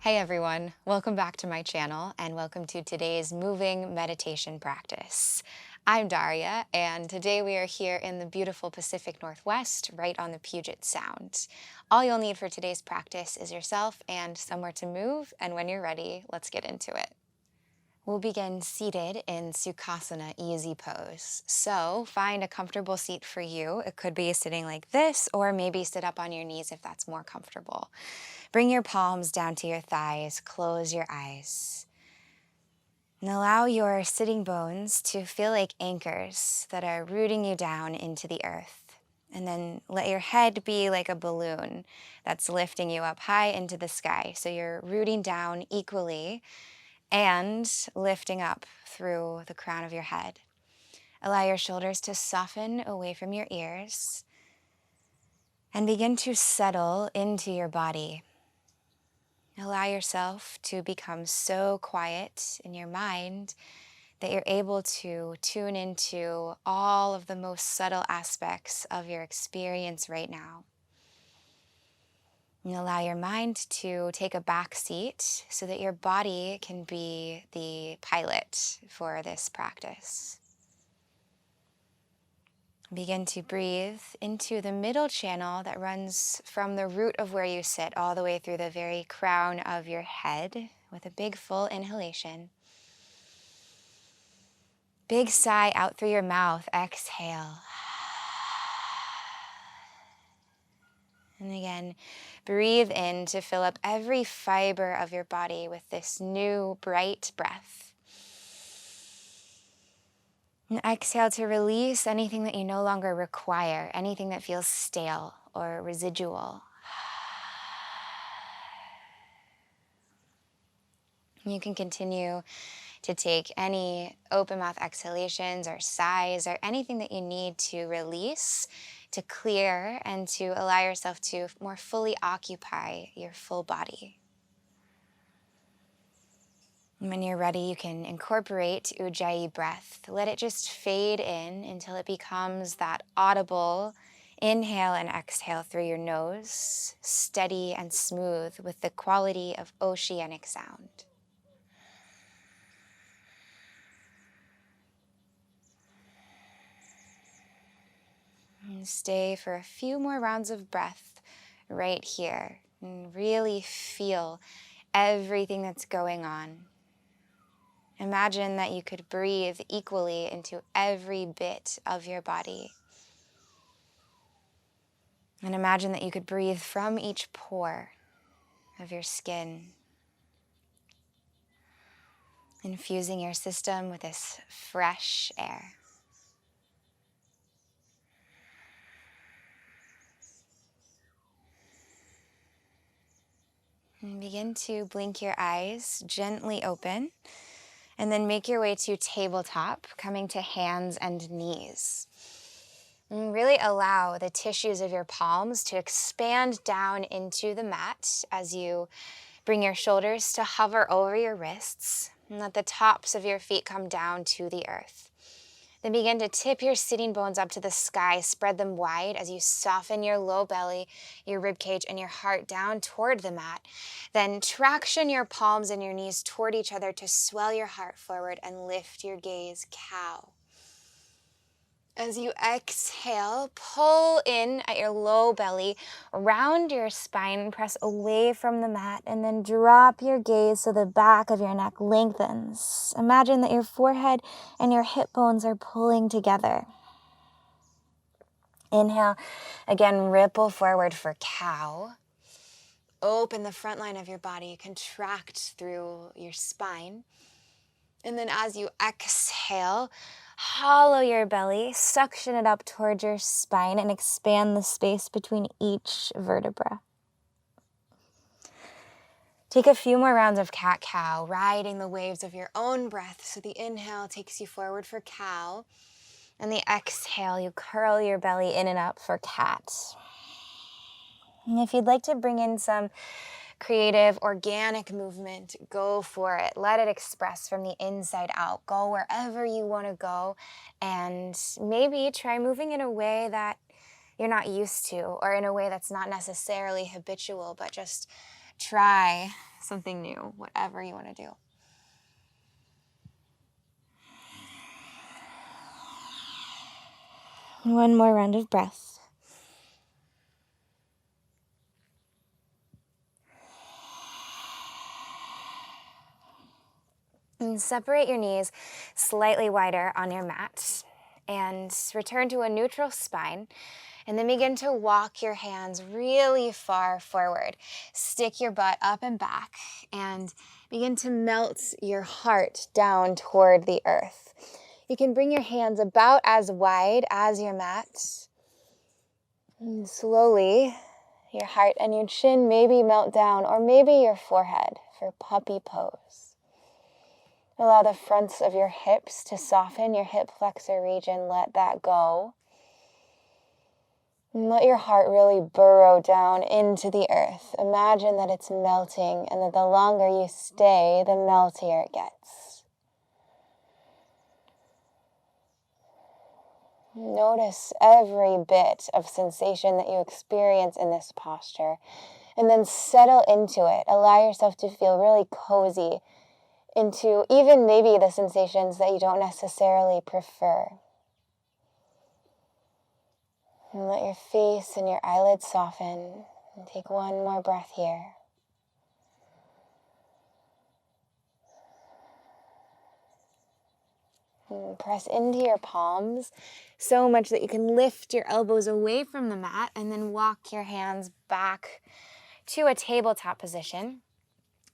Hey everyone, welcome back to my channel and welcome to today's moving meditation practice. I'm Daria and today we are here in the beautiful Pacific Northwest, right on the Puget Sound. All you'll need for today's practice is yourself and somewhere to move, and when you're ready, let's get into it. We'll begin seated in Sukhasana easy pose. So find a comfortable seat for you. It could be sitting like this, or maybe sit up on your knees if that's more comfortable. Bring your palms down to your thighs, close your eyes. And allow your sitting bones to feel like anchors that are rooting you down into the earth. And then let your head be like a balloon that's lifting you up high into the sky. So you're rooting down equally and lifting up through the crown of your head. Allow your shoulders to soften away from your ears and begin to settle into your body. Allow yourself to become so quiet in your mind that you're able to tune into all of the most subtle aspects of your experience right now. And allow your mind to take a back seat so that your body can be the pilot for this practice. Begin to breathe into the middle channel that runs from the root of where you sit all the way through the very crown of your head with a big full inhalation. Big sigh out through your mouth, exhale. And again, breathe in to fill up every fiber of your body with this new bright breath. And exhale to release anything that you no longer require, anything that feels stale or residual. You can continue to take any open mouth exhalations or sighs or anything that you need to release, to clear, and to allow yourself to more fully occupy your full body. And when you're ready, you can incorporate Ujjayi breath. Let it just fade in until it becomes that audible inhale and exhale through your nose, steady and smooth with the quality of oceanic sound. And stay for a few more rounds of breath right here and really feel everything that's going on. Imagine that you could breathe equally into every bit of your body. And imagine that you could breathe from each pore of your skin, infusing your system with this fresh air. And begin to blink your eyes, gently open, and then make your way to tabletop, coming to hands and knees. And really allow the tissues of your palms to expand down into the mat as you bring your shoulders to hover over your wrists, and let the tops of your feet come down to the earth. Then begin to tip your sitting bones up to the sky, spread them wide as you soften your low belly, your rib cage, and your heart down toward the mat. Then traction your palms and your knees toward each other to swell your heart forward and lift your gaze, cow. As you exhale, pull in at your low belly, round your spine, press away from the mat, and then drop your gaze so the back of your neck lengthens. Imagine that your forehead and your hip bones are pulling together. Inhale, again, ripple forward for cow. Open the front line of your body, contract through your spine. And then as you exhale, hollow your belly, suction it up towards your spine, and expand the space between each vertebra. Take a few more rounds of cat-cow, riding the waves of your own breath. So the inhale takes you forward for cow, and the exhale, you curl your belly in and up for cat. And if you'd like to bring in some creative, organic movement, go for it. Let it express from the inside out. Go wherever you want to go, and maybe try moving in a way that you're not used to, or in a way that's not necessarily habitual, but just try something new, whatever you want to do. One more round of breath. And separate your knees slightly wider on your mat and return to a neutral spine. And then begin to walk your hands really far forward. Stick your butt up and back and begin to melt your heart down toward the earth. You can bring your hands about as wide as your mat. And slowly, your heart and your chin maybe melt down, or maybe your forehead for puppy pose. Allow the fronts of your hips to soften, your hip flexor region, let that go. And let your heart really burrow down into the earth. Imagine that it's melting and that the longer you stay, the meltier it gets. Notice every bit of sensation that you experience in this posture, and then settle into it. Allow yourself to feel really cozy into even maybe the sensations that you don't necessarily prefer. And let your face and your eyelids soften. And take one more breath here. And press into your palms so much that you can lift your elbows away from the mat and then walk your hands back to a tabletop position.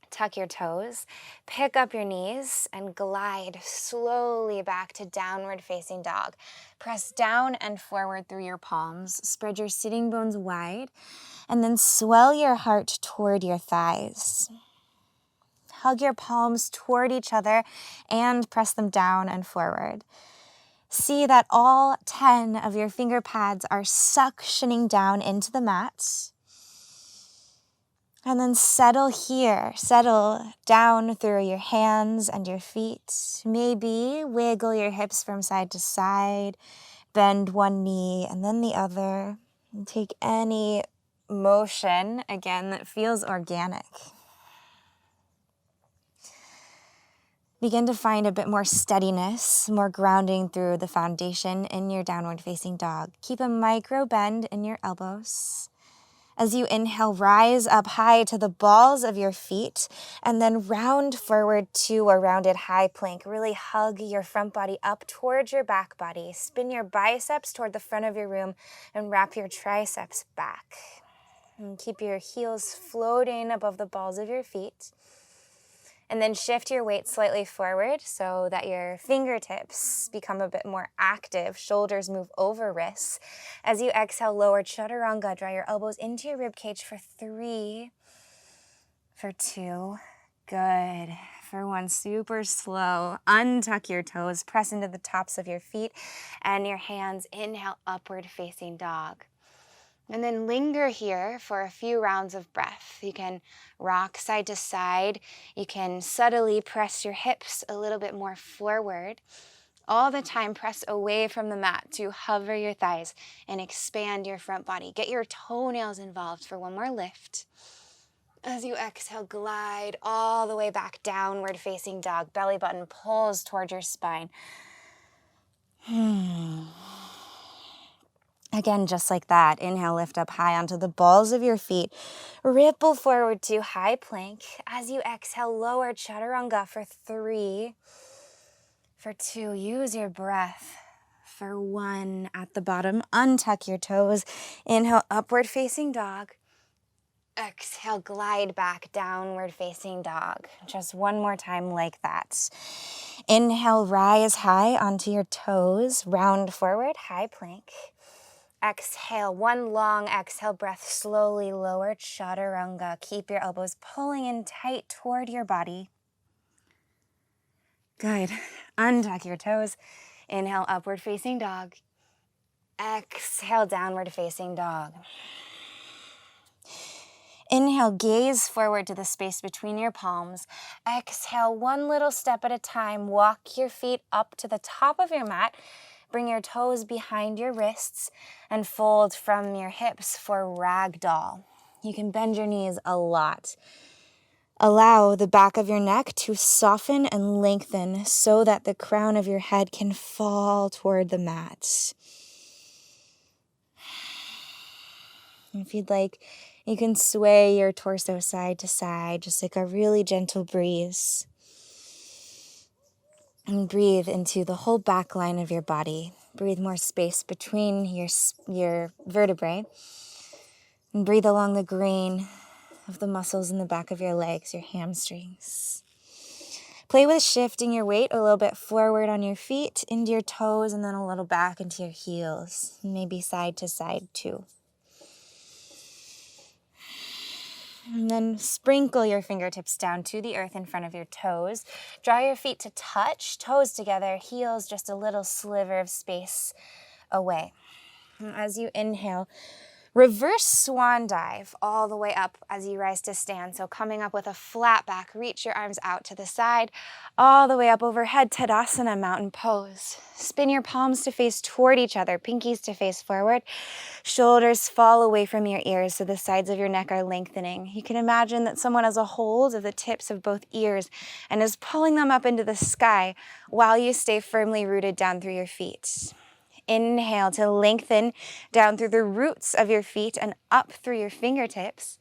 Tuck your toes, pick up your knees, and glide slowly back to downward facing dog. Press down and forward through your palms. Spread your sitting bones wide, and then swell your heart toward your thighs. Hug your palms toward each other and press them down and forward. See that all 10 of your finger pads are suctioning down into the mat. And then settle here. Settle down through your hands and your feet. Maybe wiggle your hips from side to side. Bend one knee and then the other. And take any motion, again, that feels organic. Begin to find a bit more steadiness, more grounding through the foundation in your downward facing dog. Keep a micro bend in your elbows. As you inhale, rise up high to the balls of your feet and then round forward to a rounded high plank. Really hug your front body up towards your back body. Spin your biceps toward the front of your room and wrap your triceps back. And keep your heels floating above the balls of your feet. And then shift your weight slightly forward so that your fingertips become a bit more active. Shoulders move over wrists. As you exhale, lower chaturanga. Draw your elbows into your ribcage for 3, for 2. Good. For 1, super slow. Untuck your toes. Press into the tops of your feet and your hands. Inhale, upward facing dog. And then linger here for a few rounds of breath. You can rock side to side. You can subtly press your hips a little bit more forward. All the time, press away from the mat to hover your thighs and expand your front body. Get your toenails involved for one more lift. As you exhale, glide all the way back, downward facing dog. Belly button pulls towards your spine. Again, just like that, inhale, lift up high onto the balls of your feet. Ripple forward to high plank. As you exhale, lower chaturanga for 3, for 2. Use your breath for 1 at the bottom. Untuck your toes. Inhale, upward facing dog. Exhale, glide back, downward facing dog. Just one more time like that. Inhale, rise high onto your toes. Round forward, high plank. Exhale, one long exhale breath, slowly lower chaturanga. Keep your elbows pulling in tight toward your body. Good. Untuck your toes. Inhale, upward facing dog. Exhale, downward facing dog. Inhale, gaze forward to the space between your palms. Exhale, one little step at a time. Walk your feet up to the top of your mat. Bring your toes behind your wrists and fold from your hips for ragdoll. You can bend your knees a lot. Allow the back of your neck to soften and lengthen so that the crown of your head can fall toward the mat. If you'd like, you can sway your torso side to side, just like a really gentle breeze. And breathe into the whole back line of your body. Breathe more space between your vertebrae. And breathe along the grain of the muscles in the back of your legs, your hamstrings. Play with shifting your weight a little bit forward on your feet, into your toes, and then a little back into your heels. Maybe side to side too. And then sprinkle your fingertips down to the earth in front of your toes. Draw your feet to touch, toes together, heels just a little sliver of space away. And as you inhale, reverse swan dive all the way up as you rise to stand. So coming up with a flat back, reach your arms out to the side, all the way up overhead, Tadasana, mountain pose. Spin your palms to face toward each other, pinkies to face forward. Shoulders fall away from your ears so the sides of your neck are lengthening. You can imagine that someone has a hold of the tips of both ears and is pulling them up into the sky while you stay firmly rooted down through your feet. Inhale to lengthen down through the roots of your feet and up through your fingertips.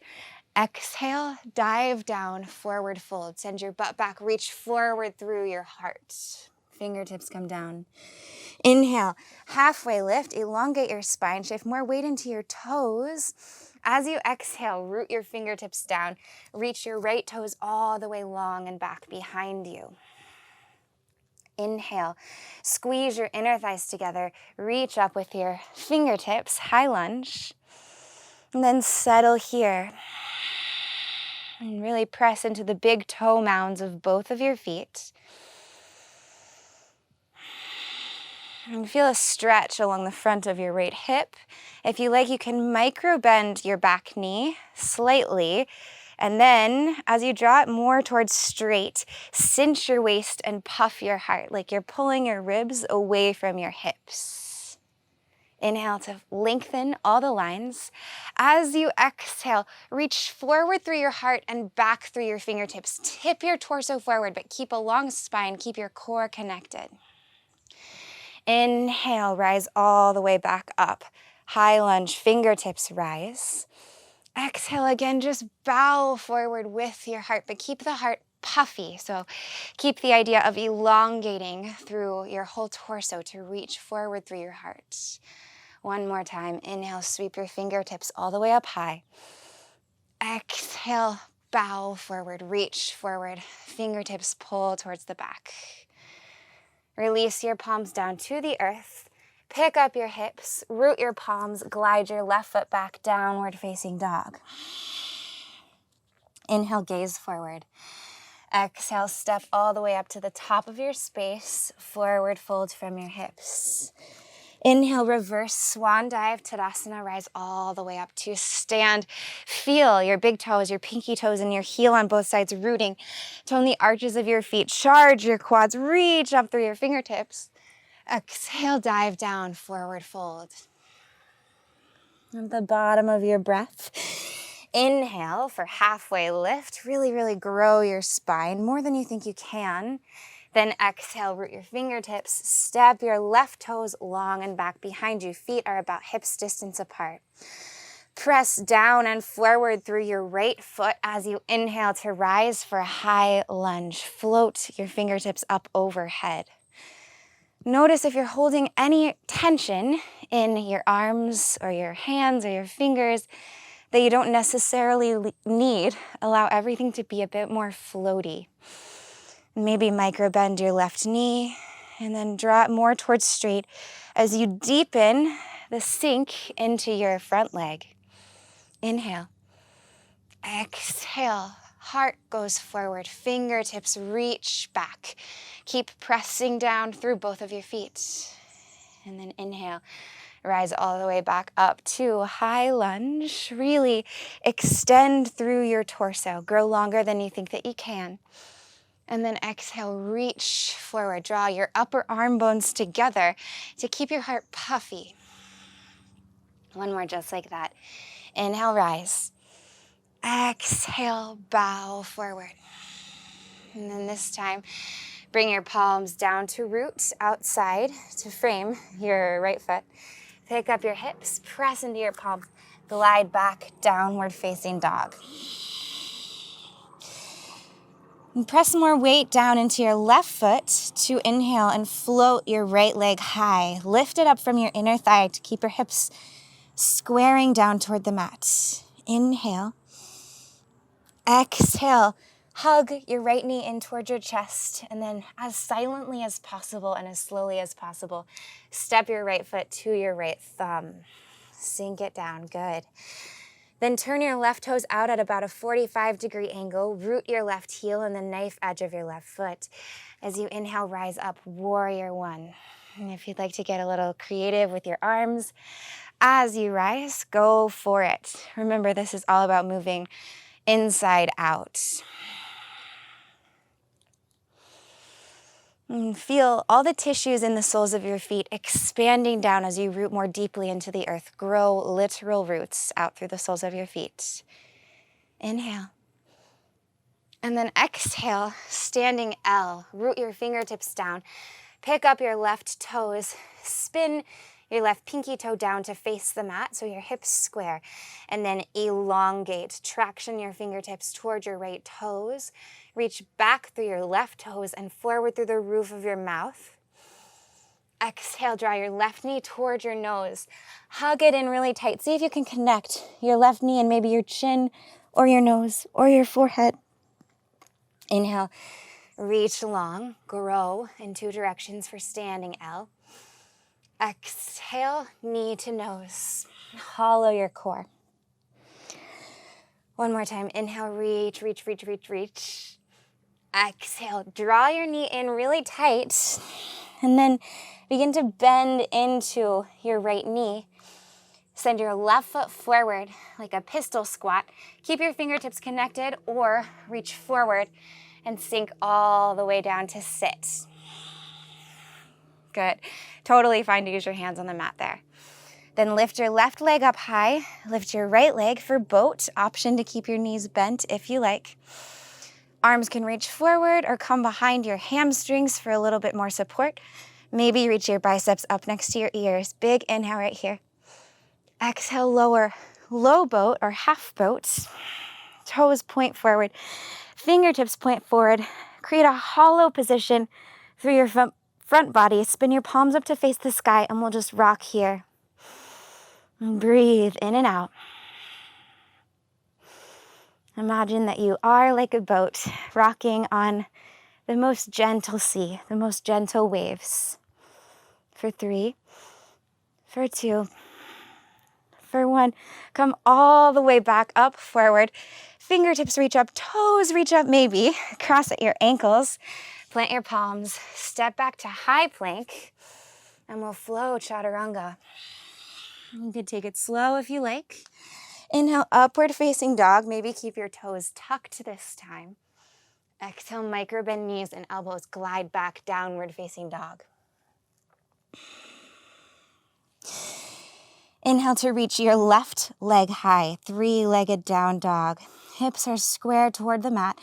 Exhale, dive down, forward fold. Send your butt back, reach forward through your heart. Fingertips come down. Inhale, halfway lift, elongate your spine, shift more weight into your toes. As you exhale, root your fingertips down, reach your right toes all the way long and back behind you. Inhale, squeeze your inner thighs together, reach up with your fingertips, high lunge, and then settle here. And really press into the big toe mounds of both of your feet. And feel a stretch along the front of your right hip. If you like, you can micro bend your back knee slightly. And then, as you draw it more towards straight, cinch your waist and puff your heart like you're pulling your ribs away from your hips. Inhale to lengthen all the lines. As you exhale, reach forward through your heart and back through your fingertips. Tip your torso forward, but keep a long spine. Keep your core connected. Inhale, rise all the way back up. High lunge, fingertips rise. Exhale again, just bow forward with your heart, but keep the heart puffy. So keep the idea of elongating through your whole torso to reach forward through your heart. One more time. Inhale, sweep your fingertips all the way up high. Exhale, bow forward, reach forward. Fingertips pull towards the back. Release your palms down to the earth. Pick up your hips, root your palms, glide your left foot back, downward facing dog. Inhale, gaze forward. Exhale, step all the way up to the top of your space, forward fold from your hips. Inhale, reverse swan dive, Tadasana, rise all the way up to stand. Feel your big toes, your pinky toes, and your heel on both sides rooting. Tone the arches of your feet, charge your quads, reach up through your fingertips. Exhale, dive down, forward fold. At the bottom of your breath, inhale for halfway lift. Really, really grow your spine more than you think you can. Then exhale, root your fingertips, step your left toes long and back behind you. Feet are about hips distance apart. Press down and forward through your right foot as you inhale to rise for a high lunge. Float your fingertips up overhead. Notice if you're holding any tension in your arms or your hands or your fingers that you don't necessarily need. Allow everything to be a bit more floaty. Maybe micro bend your left knee and then draw it more towards straight as you deepen the sink into your front leg. Inhale. Exhale. Heart goes forward, fingertips reach back. Keep pressing down through both of your feet. And then inhale, rise all the way back up to high lunge. Really extend through your torso. Grow longer than you think that you can. And then exhale, reach forward. Draw your upper arm bones together to keep your heart puffy. One more just like that. Inhale, rise. Exhale, bow forward. And then this time, bring your palms down to root outside to frame your right foot. Pick up your hips, press into your palm, glide back, downward facing dog. And press more weight down into your left foot to inhale and float your right leg high. Lift it up from your inner thigh to keep your hips squaring down toward the mat. Inhale. Exhale. Hug your right knee in towards your chest, and then as silently as possible and as slowly as possible, step your right foot to your right thumb. Sink it down. Good. Then turn your left toes out at about a 45-degree angle. Root your left heel and the knife edge of your left foot. As you inhale, rise up, warrior one. And if you'd like to get a little creative with your arms, as you rise, go for it. Remember, this is all about moving inside out. And feel all the tissues in the soles of your feet expanding down as you root more deeply into the earth. Grow literal roots out through the soles of your feet. Inhale. And then exhale, standing L. Root your fingertips down. Pick up your left toes. Spin your left pinky toe down to face the mat so your hips square. And then elongate. Traction your fingertips toward your right toes. Reach back through your left toes and forward through the roof of your mouth. Exhale, draw your left knee toward your nose. Hug it in really tight. See if you can connect your left knee and maybe your chin or your nose or your forehead. Inhale, reach long, grow in two directions for standing L. Exhale, knee to nose. Hollow your core. One more time. Inhale, reach, reach, reach, reach, reach. Exhale, draw your knee in really tight, and then begin to bend into your right knee. Send your left foot forward like a pistol squat. Keep your fingertips connected or reach forward and sink all the way down to sit. Good. Totally fine to use your hands on the mat there. Then lift your left leg up high. Lift your right leg for boat. Option to keep your knees bent if you like. Arms can reach forward or come behind your hamstrings for a little bit more support. Maybe reach your biceps up next to your ears. Big inhale right here. Exhale, lower, low boat or half boat. Toes point forward. Fingertips point forward. Create a hollow position through your front body. Spin your palms up to face the sky, and we'll just rock here. And breathe in and out. Imagine that you are like a boat rocking on the most gentle sea, the most gentle waves. For 3, for 2, for 1. Come all the way back up, forward. Fingertips reach up, toes reach up maybe. Cross at your ankles. Plant your palms. Step back to high plank. And we'll flow chaturanga. You could take it slow if you like. Inhale, upward facing dog. Maybe keep your toes tucked this time. Exhale, micro bend knees and elbows. Glide back, downward facing dog. Inhale to reach your left leg high. 3-legged down dog. Hips are square toward the mat.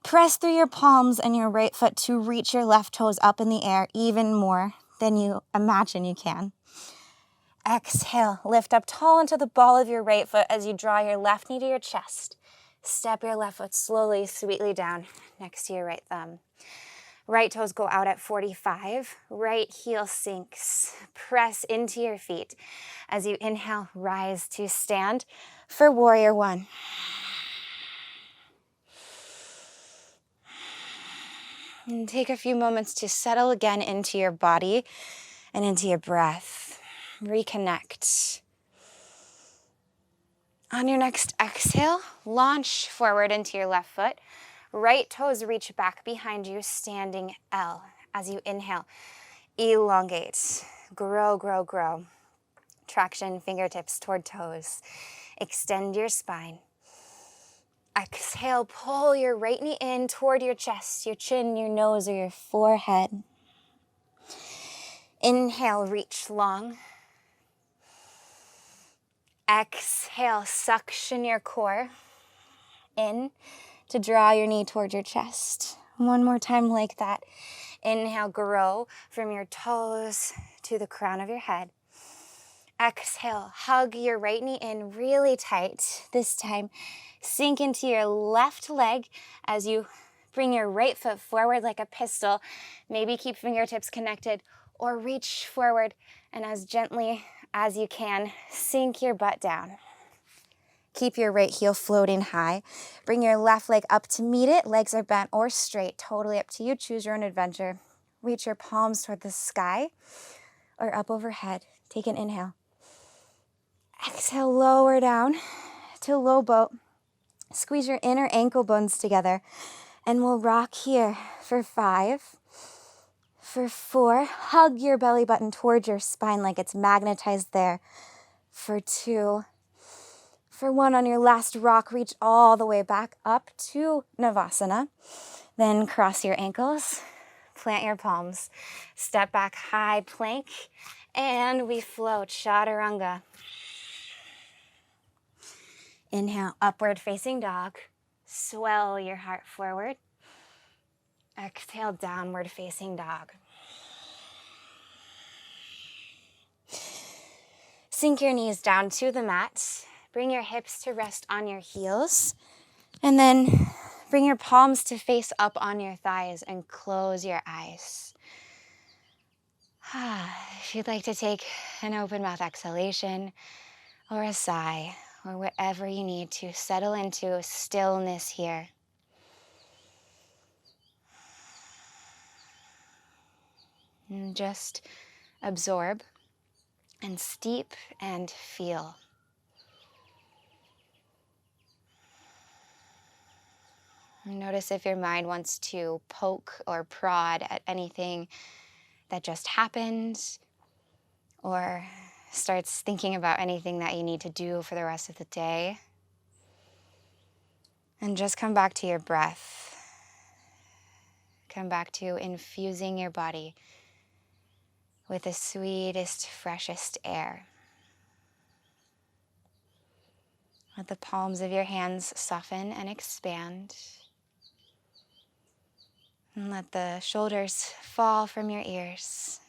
Press through your palms and your right foot to reach your left toes up in the air even more than you imagine you can. Exhale, lift up tall into the ball of your right foot as you draw your left knee to your chest. Step your left foot slowly, sweetly down next to your right thumb. Right toes go out at 45. Right heel sinks. Press into your feet. As you inhale, rise to stand for warrior one. And take a few moments to settle again into your body and into your breath. Reconnect. On your next exhale, launch forward into your left foot. Right toes reach back behind you, standing L. As you inhale, elongate. Grow, grow, grow. Traction fingertips toward toes. Extend your spine. Exhale, pull your right knee in toward your chest, your chin, your nose, or your forehead. Inhale, reach long. Exhale, suction your core. in to draw your knee toward your chest. One more time like that. Inhale, grow from your toes to the crown of your head. Exhale, hug your right knee in really tight. This time, sink into your left leg as you bring your right foot forward like a pistol. Maybe keep fingertips connected or reach forward, and as gently as you can, sink your butt down. Keep your right heel floating high. Bring your left leg up to meet it. Legs are bent or straight, totally up to you. Choose your own adventure. Reach your palms toward the sky or up overhead. Take an inhale. Exhale, lower down to low boat. Squeeze your inner ankle bones together, and we'll rock here for 5, for 4. Hug your belly button towards your spine like it's magnetized there. For 2, for 1. On your last rock, reach all the way back up to Navasana. Then cross your ankles, plant your palms, step back, high plank, and we float, chaturanga. Inhale, upward facing dog. Swell your heart forward. Exhale, downward facing dog. Sink your knees down to the mat. Bring your hips to rest on your heels. And then bring your palms to face up on your thighs and close your eyes. If you'd like to take an open mouth exhalation or a sigh, or whatever you need to settle into stillness here. And just absorb and steep and feel. Notice if your mind wants to poke or prod at anything that just happened, or starts thinking about anything that you need to do for the rest of the day. And just come back to your breath. Come back to infusing your body with the sweetest, freshest air. Let the palms of your hands soften and expand. And let the shoulders fall from your ears.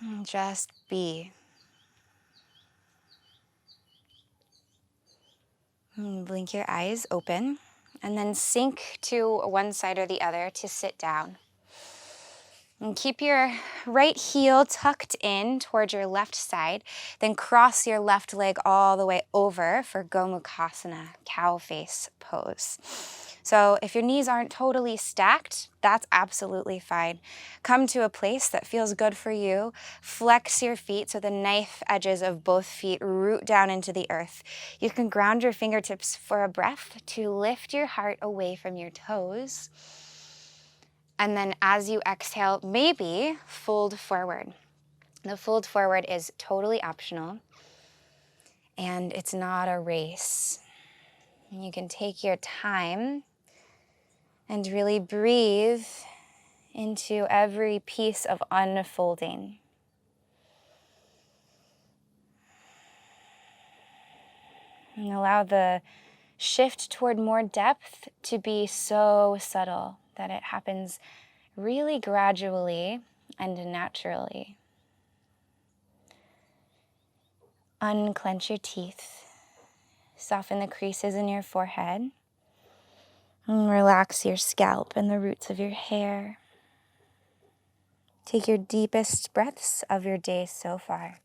And just be. And blink your eyes open, and then sink to one side or the other to sit down. And keep your right heel tucked in towards your left side, then cross your left leg all the way over for Gomukhasana, cow face pose. So if your knees aren't totally stacked, that's absolutely fine. Come to a place that feels good for you. Flex your feet so the knife edges of both feet root down into the earth. You can ground your fingertips for a breath to lift your heart away from your toes. And then as you exhale, maybe fold forward. The fold forward is totally optional, and it's not a race. You can take your time and really breathe into every piece of unfolding. And allow the shift toward more depth to be so subtle that it happens really gradually and naturally. Unclench your teeth. Soften the creases in your forehead. And relax your scalp and the roots of your hair. Take your deepest breaths of your day so far.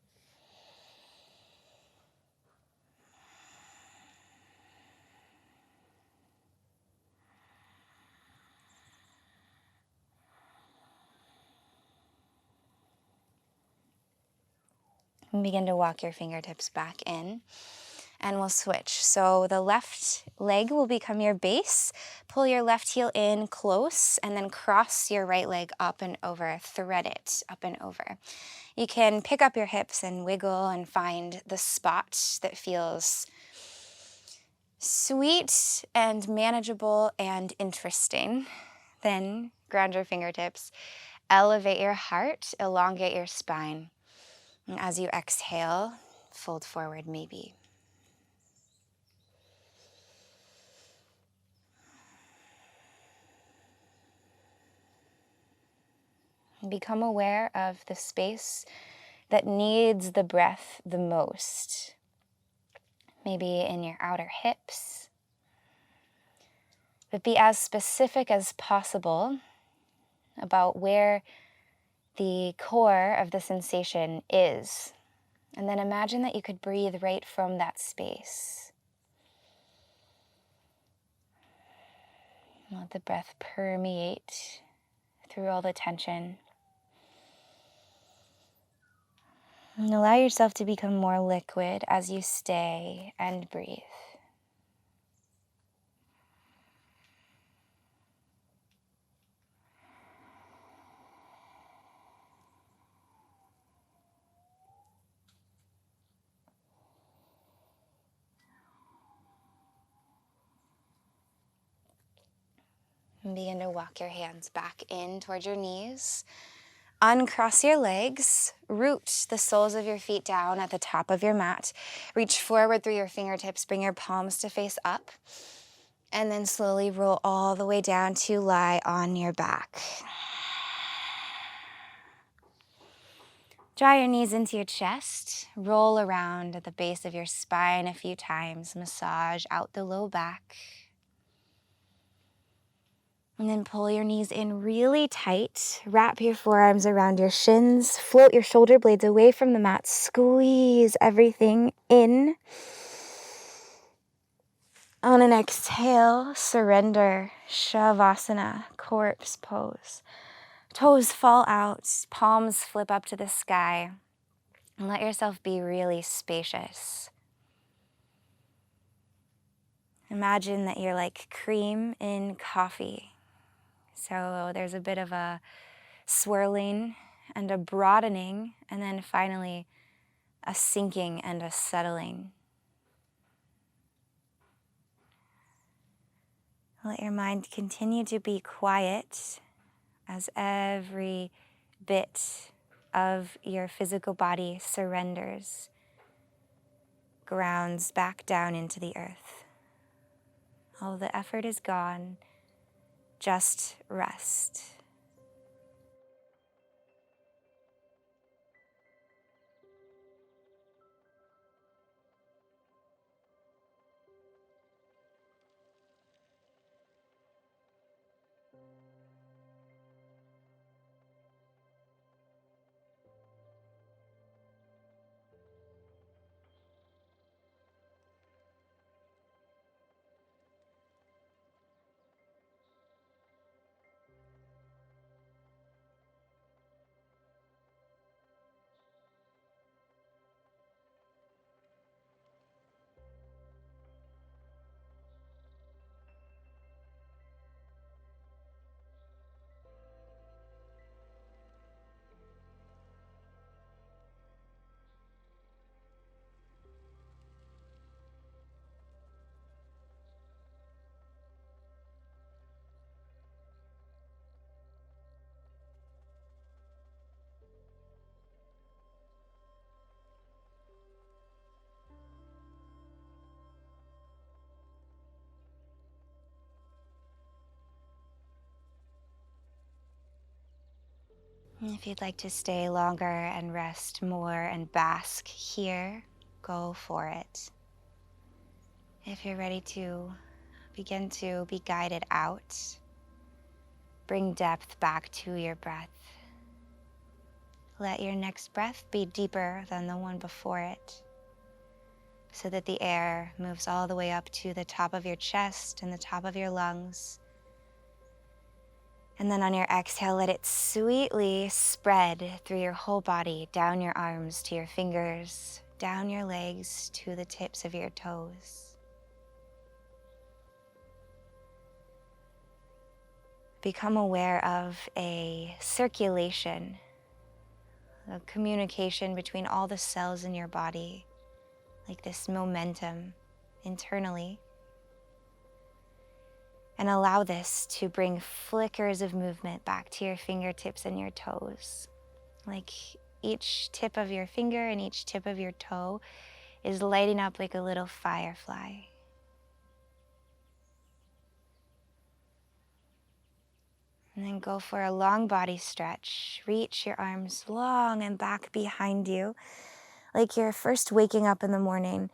And begin to walk your fingertips back in. And we'll switch. So the left leg will become your base. Pull your left heel in close and then cross your right leg up and over. Thread it up and over. You can pick up your hips and wiggle and find the spot that feels sweet and manageable and interesting. Then ground your fingertips. Elevate your heart. Elongate your spine. And as you exhale, fold forward maybe. Become aware of the space that needs the breath the most. Maybe in your outer hips. But be as specific as possible about where the core of the sensation is. And then imagine that you could breathe right from that space. Let the breath permeate through all the tension. And allow yourself to become more liquid as you stay and breathe. And begin to walk your hands back in towards your knees. Uncross your legs, root the soles of your feet down at the top of your mat. Reach forward through your fingertips, bring your palms to face up, and then slowly roll all the way down to lie on your back. Draw your knees into your chest, roll around at the base of your spine a few times, massage out the low back. And then pull your knees in really tight. Wrap your forearms around your shins. Float your shoulder blades away from the mat. Squeeze everything in. On an exhale, surrender. Shavasana, corpse pose. Toes fall out. Palms flip up to the sky. And let yourself be really spacious. Imagine that you're like cream in coffee. So there's a bit of a swirling and a broadening, and then finally a sinking and a settling. Let your mind continue to be quiet as every bit of your physical body surrenders, grounds back down into the earth. All the effort is gone, just rest. If you'd like to stay longer and rest more and bask here, go for it. If you're ready to begin to be guided out, bring depth back to your breath. Let your next breath be deeper than the one before it, so that the air moves all the way up to the top of your chest and the top of your lungs. And then on your exhale, let it sweetly spread through your whole body, down your arms to your fingers, down your legs to the tips of your toes. Become aware of a circulation, a communication between all the cells in your body, like this momentum internally. And allow this to bring flickers of movement back to your fingertips and your toes. Like each tip of your finger and each tip of your toe is lighting up like a little firefly. And then go for a long body stretch. Reach your arms long and back behind you, like you're first waking up in the morning.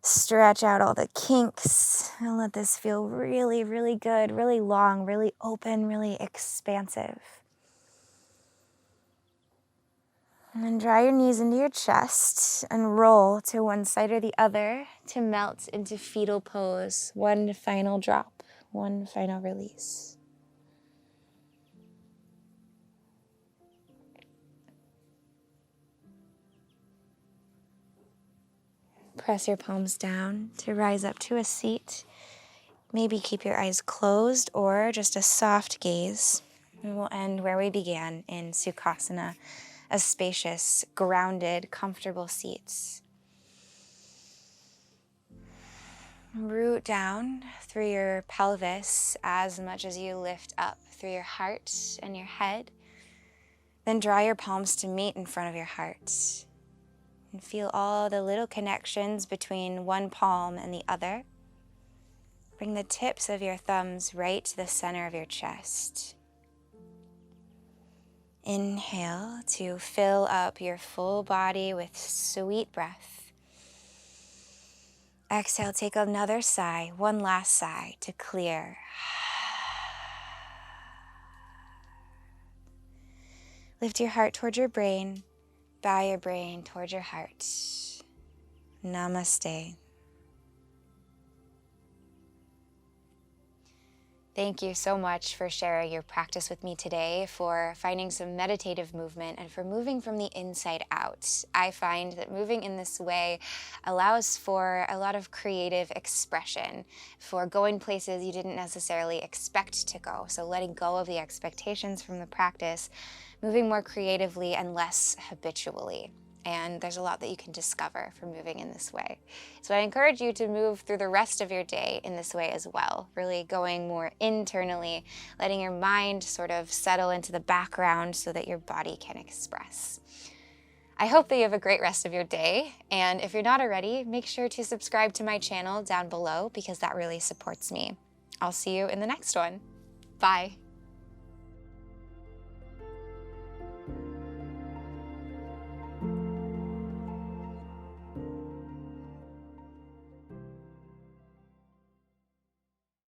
Stretch out all the kinks and let this feel really, really good, really long, really open, really expansive. And then draw your knees into your chest and roll to one side or the other to melt into fetal pose. One final drop, one final release. Press your palms down to rise up to a seat. Maybe keep your eyes closed or just a soft gaze. We will end where we began in Sukhasana, a spacious, grounded, comfortable seat. Root down through your pelvis as much as you lift up through your heart and your head. Then draw your palms to meet in front of your heart. And feel all the little connections between one palm and the other. Bring the tips of your thumbs right to the center of your chest. Inhale to fill up your full body with sweet breath. Exhale, take another sigh, one last sigh to clear. Lift your heart towards your brain. Bow your brain towards your heart. Namaste. Thank you so much for sharing your practice with me today, for finding some meditative movement, and for moving from the inside out. I find that moving in this way allows for a lot of creative expression, for going places you didn't necessarily expect to go. So letting go of the expectations from the practice, moving more creatively and less habitually. And there's a lot that you can discover from moving in this way. So I encourage you to move through the rest of your day in this way as well, really going more internally, letting your mind sort of settle into the background so that your body can express. I hope that you have a great rest of your day. And if you're not already, make sure to subscribe to my channel down below because that really supports me. I'll see you in the next one. Bye.